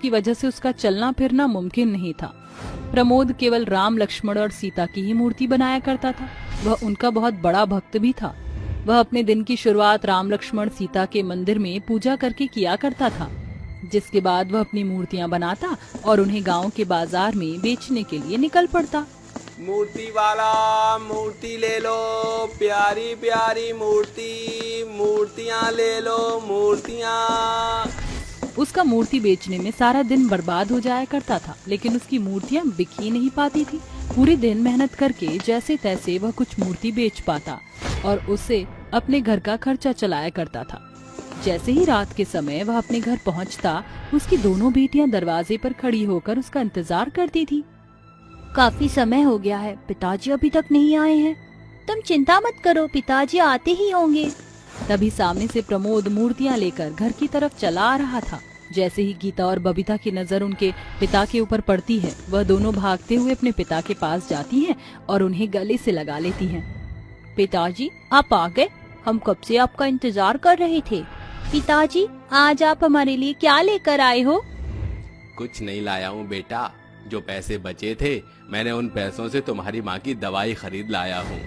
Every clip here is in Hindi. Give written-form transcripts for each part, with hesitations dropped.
जिसकी वजह से उसका चलना फिरना मुमकिन नहीं था। प्रमोद केवल राम, लक्ष्मण और सीता की ही मूर्ति बनाया करता था। वह उनका बहुत बड़ा भक्त भी था। वह अपने दिन की शुरुआत राम, लक्ष्मण, सीता के मंदिर में पूजा करके किया करता था, जिसके बाद वह अपनी मूर्तियां बनाता और उन्हें गांव के बाजार में बेचने के लिए निकल पड़ता। मूर्ति वाला मूर्ति ले लो, प्यारी प्यारी मूर्ति, मूर्तियां ले लो, मूर्तियां। उसका मूर्ति बेचने में सारा दिन बर्बाद हो जाया करता था, लेकिन उसकी मूर्तियां बिक ही नहीं पाती थी। पूरे दिन मेहनत करके जैसे तैसे वह कुछ मूर्ति बेच पाता और उससे अपने घर का खर्चा चलाया करता था। जैसे ही रात के समय वह अपने घर पहुंचता, उसकी दोनों बेटियां दरवाजे पर खड़ी होकर उसका इंतजार करती थी। काफी समय हो गया है, पिताजी अभी तक नहीं आए हैं। तुम चिंता मत करो, पिताजी आते ही होंगे। तभी सामने से प्रमोद मूर्तियां लेकर घर की तरफ चला आ रहा था। जैसे ही गीता और बबीता की नजर उनके पिता के ऊपर पड़ती है, वह दोनों भागते हुए अपने पिता के पास जाती हैं और उन्हें गले से लगा लेती हैं। पिताजी, आप आ गए? हम कब से आपका इंतजार कर रहे थे। पिताजी, आज आप हमारे लिए क्या लेकर आए हो? कुछ नहीं लाया हूँ बेटा, जो पैसे बचे थे मैंने उन पैसों से तुम्हारी माँ की दवाई खरीद लाया हूँ।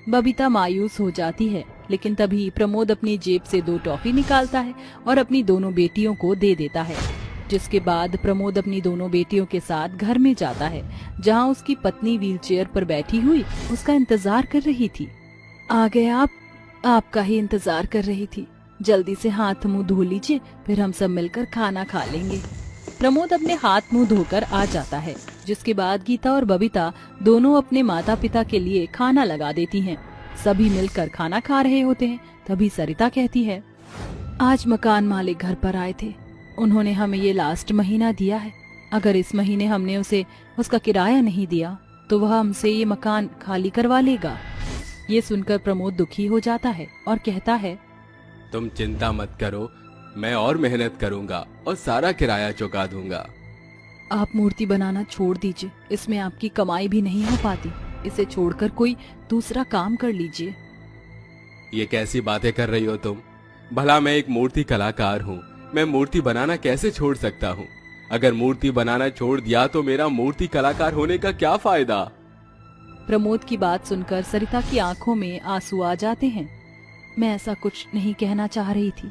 बबीता मायूस हो जाती है, लेकिन तभी प्रमोद अपनी जेब से 2 टॉफी निकालता है और अपनी दोनों बेटियों को दे देता है। जिसके बाद प्रमोद अपनी दोनों बेटियों के साथ घर में जाता है, जहां उसकी पत्नी व्हीलचेयर पर बैठी हुई उसका इंतजार कर रही थी। आ गए आप? आपका ही इंतजार कर रही थी। जल्दी से हाथ मुंह धो लीजिए, फिर हम सब मिलकर खाना खा लेंगे। प्रमोद अपने हाथ मुंह धोकर आ जाता है, जिसके बाद गीता और बबीता दोनों अपने माता पिता के लिए खाना लगा देती हैं। सभी मिलकर खाना खा रहे होते हैं। तभी सरिता कहती है, आज मकान मालिक घर पर आए थे। उन्होंने हमें ये लास्ट महीना दिया है। अगर इस महीने हमने उसे उसका किराया नहीं दिया तो वह हमसे ये मकान खाली करवा लेगा। ये सुनकर प्रमोद दुखी हो जाता है और कहता है, तुम चिंता मत करो, मैं और मेहनत करूंगा और सारा किराया चुका दूंगा। आप मूर्ति बनाना छोड़ दीजिए, इसमें आपकी कमाई भी नहीं हो पाती। इसे छोड़कर कोई दूसरा काम कर लीजिए। ये कैसी बातें कर रही हो तुम? भला मैं एक मूर्ति कलाकार हूँ, मैं मूर्ति बनाना कैसे छोड़ सकता हूँ? अगर मूर्ति बनाना छोड़ दिया तो मेरा मूर्ति कलाकार होने का क्या फायदा? प्रमोद की बात सुनकर सरिता की आंखों में आंसू आ जाते हैं। मैं ऐसा कुछ नहीं कहना चाह रही थी।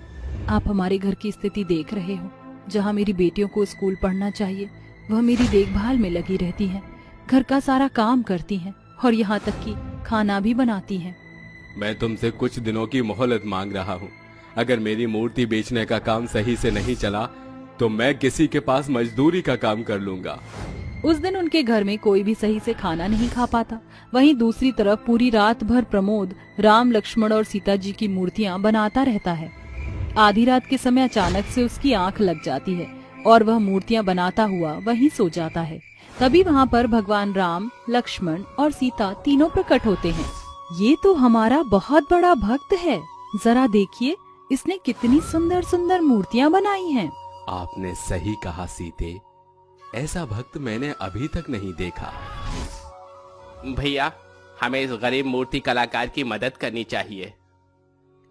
आप हमारे घर की स्थिति देख रहे हो। जहाँ मेरी बेटियों को स्कूल पढ़ना चाहिए, वह मेरी देखभाल में लगी रहती हैं, घर का सारा काम करती हैं और यहाँ तक कि खाना भी बनाती हैं। मैं तुमसे कुछ दिनों की मोहलत मांग रहा हूँ। अगर मेरी मूर्ति बेचने का काम सही से नहीं चला तो मैं किसी के पास मजदूरी का काम कर लूंगा। उस दिन उनके घर में कोई भी सही से खाना नहीं खा पाता। वहीं दूसरी तरफ पूरी रात भर प्रमोद राम, लक्ष्मण और सीता जी की मूर्तियां बनाता रहता है। आधी रात के समय अचानक से उसकी आंख लग जाती है और वह मूर्तियां बनाता हुआ वहीं सो जाता है। तभी वहाँ पर भगवान राम, लक्ष्मण और सीता तीनों प्रकट होते हैं। ये तो हमारा बहुत बड़ा भक्त है, जरा देखिए इसने कितनी सुंदर सुंदर मूर्तियां बनाई हैं। आपने सही कहा सीते, ऐसा भक्त मैंने अभी तक नहीं देखा। भैया, हमें इस गरीब मूर्ति कलाकार की मदद करनी चाहिए।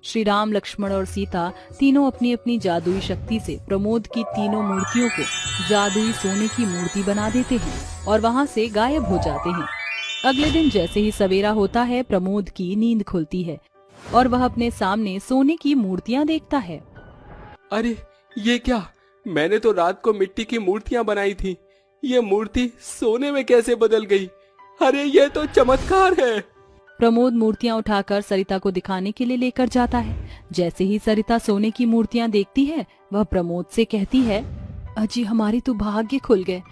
श्री राम, लक्ष्मण और सीता तीनों अपनी अपनी जादुई शक्ति से प्रमोद की तीनों मूर्तियों को जादुई सोने की मूर्ति बना देते हैं और वहाँ से गायब हो जाते हैं। अगले दिन जैसे ही सवेरा होता है, प्रमोद की नींद खुलती है और वह अपने सामने सोने की मूर्तियाँ देखता है। अरे ये क्या? मैंने तो रात को मिट्टी की मूर्तियां बनाई थी, ये मूर्ति सोने में कैसे बदल गई? अरे ये तो चमत्कार है। प्रमोद मूर्तियां उठाकर सरिता को दिखाने के लिए लेकर जाता है। जैसे ही सरिता सोने की मूर्तियां देखती है, वह प्रमोद से कहती है, अजी हमारे तो भाग्य खुल गए।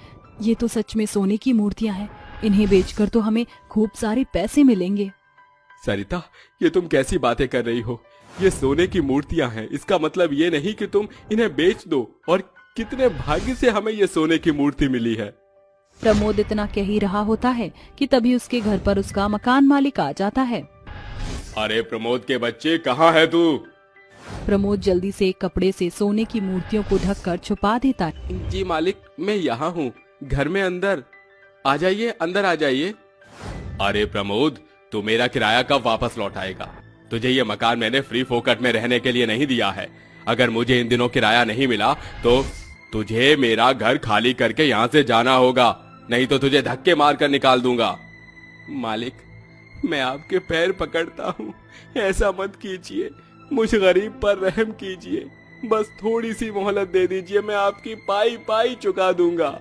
ये तो सच में सोने की मूर्तियां हैं। इन्हें बेचकर तो हमें खूब सारे पैसे मिलेंगे। सरिता, ये तुम कैसी बातें कर रही हो? ये सोने की मूर्तियां हैं, इसका मतलब ये नहीं कि तुम इन्हें बेच दो। और कितने भाग्य से हमें ये सोने की मूर्ति मिली है। प्रमोद इतना कह ही रहा होता है कि तभी उसके घर पर उसका मकान मालिक आ जाता है। अरे प्रमोद के बच्चे, कहाँ है तू? प्रमोद जल्दी से एक कपड़े से सोने की मूर्तियों को ढककर छुपा देता है। जी मालिक, मैं यहाँ हूँ, घर में अंदर आ जाइए, अंदर आ जाइए। अरे प्रमोद, तू मेरा किराया कब वापस लौटाएगा? तुझे ये मकान मैंने फ्री फोकट में रहने के लिए नहीं दिया है। अगर मुझे इन दिनों किराया नहीं मिला तो तुझे मेरा घर खाली करके यहाँ से जाना होगा, नहीं तो तुझे धक्के मारकर निकाल दूंगा। मालिक, मैं आपके पैर पकड़ता हूँ, ऐसा मत कीजिए, मुझ गरीब पर रहम कीजिए, बस थोड़ी सी मोहलत दे दीजिए, मैं आपकी पाई पाई चुका दूंगा।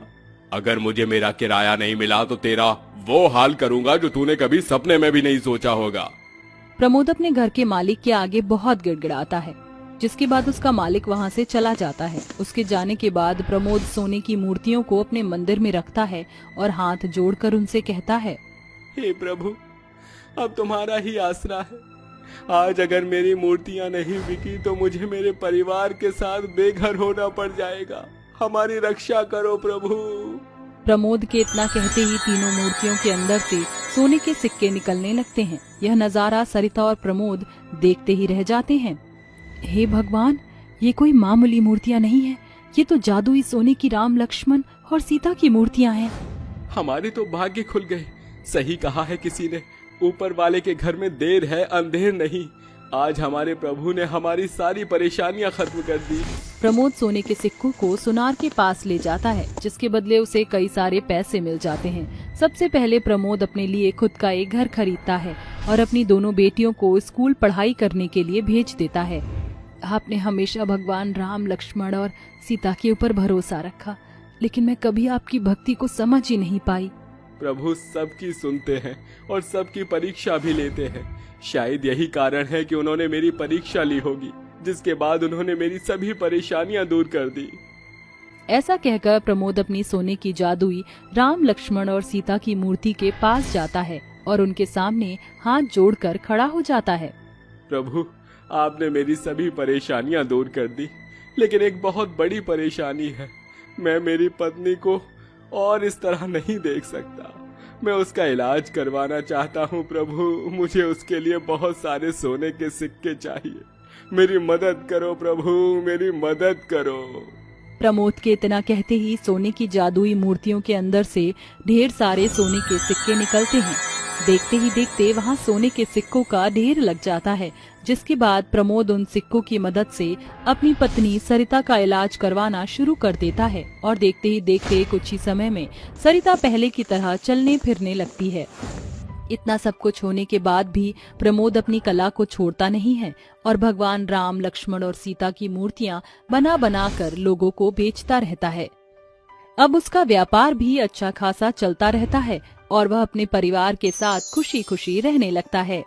अगर मुझे मेरा किराया नहीं मिला तो तेरा वो हाल करूंगा जो तूने कभी सपने में भी नहीं सोचा होगा। प्रमोद अपने घर के मालिक के आगे बहुत गिड़गिड़ाता है, जिसके बाद उसका मालिक वहाँ से चला जाता है। उसके जाने के बाद प्रमोद सोने की मूर्तियों को अपने मंदिर में रखता है और हाथ जोड़कर उनसे कहता है, हे प्रभु, अब तुम्हारा ही आसरा है। आज अगर मेरी मूर्तियां नहीं बिकी तो मुझे मेरे परिवार के साथ बेघर होना पड़ जाएगा। हमारी रक्षा करो प्रभु। प्रमोद के इतना कहते ही तीनों मूर्तियों के अंदर से सोने के सिक्के निकलने लगते हैं। यह नजारा सरिता और प्रमोद देखते ही रह जाते हैं। हे भगवान, ये कोई मामूली मूर्तियां नहीं है, ये तो जादुई सोने की राम, लक्ष्मण और सीता की मूर्तियां हैं। हमारे तो भाग्य खुल गए। सही कहा है किसी ने, ऊपर वाले के घर में देर है अंधेर नहीं। आज हमारे प्रभु ने हमारी सारी परेशानियां खत्म कर दी। प्रमोद सोने के सिक्कों को सुनार के पास ले जाता है, जिसके बदले उसे कई सारे पैसे मिल जाते हैं। सबसे पहले प्रमोद अपने लिए खुद का एक घर खरीदता है और अपनी दोनों बेटियों को स्कूल पढ़ाई करने के लिए भेज देता है। आपने हमेशा भगवान राम, लक्ष्मण और सीता के ऊपर भरोसा रखा, लेकिन मैं कभी आपकी भक्ति को समझ ही नहीं पाई। प्रभु सबकी सुनते हैं और सबकी परीक्षा भी लेते हैं। शायद यही कारण है कि उन्होंने मेरी परीक्षा ली होगी, जिसके बाद उन्होंने मेरी सभी परेशानियां दूर कर दी। ऐसा कहकर प्रमोद अपनी सोने की जादुई राम, लक्ष्मण और सीता की मूर्ति के पास जाता है और उनके सामने हाथ जोड़कर खड़ा हो जाता है। प्रभु, आपने मेरी सभी परेशानियां दूर कर दी, लेकिन एक बहुत बड़ी परेशानी है। मैं मेरी पत्नी को और इस तरह नहीं देख सकता। मैं उसका इलाज करवाना चाहता हूँ प्रभु। मुझे उसके लिए बहुत सारे सोने के सिक्के चाहिए। मेरी मदद करो प्रभु, मेरी मदद करो। प्रमोद के इतना कहते ही सोने की जादुई मूर्तियों के अंदर से ढेर सारे सोने के सिक्के निकलते हैं। देखते ही देखते वहाँ सोने के सिक्कों का ढेर लग जाता है, जिसके बाद प्रमोद उन सिक्कों की मदद से अपनी पत्नी सरिता का इलाज करवाना शुरू कर देता है और देखते ही देखते कुछ ही समय में सरिता पहले की तरह चलने फिरने लगती है। इतना सब कुछ होने के बाद भी प्रमोद अपनी कला को छोड़ता नहीं है और भगवान राम, लक्ष्मण और सीता की मूर्तियां बना बना कर लोगों को बेचता रहता है। अब उसका व्यापार भी अच्छा खासा चलता रहता है और वह अपने परिवार के साथ खुशी खुशी रहने लगता है।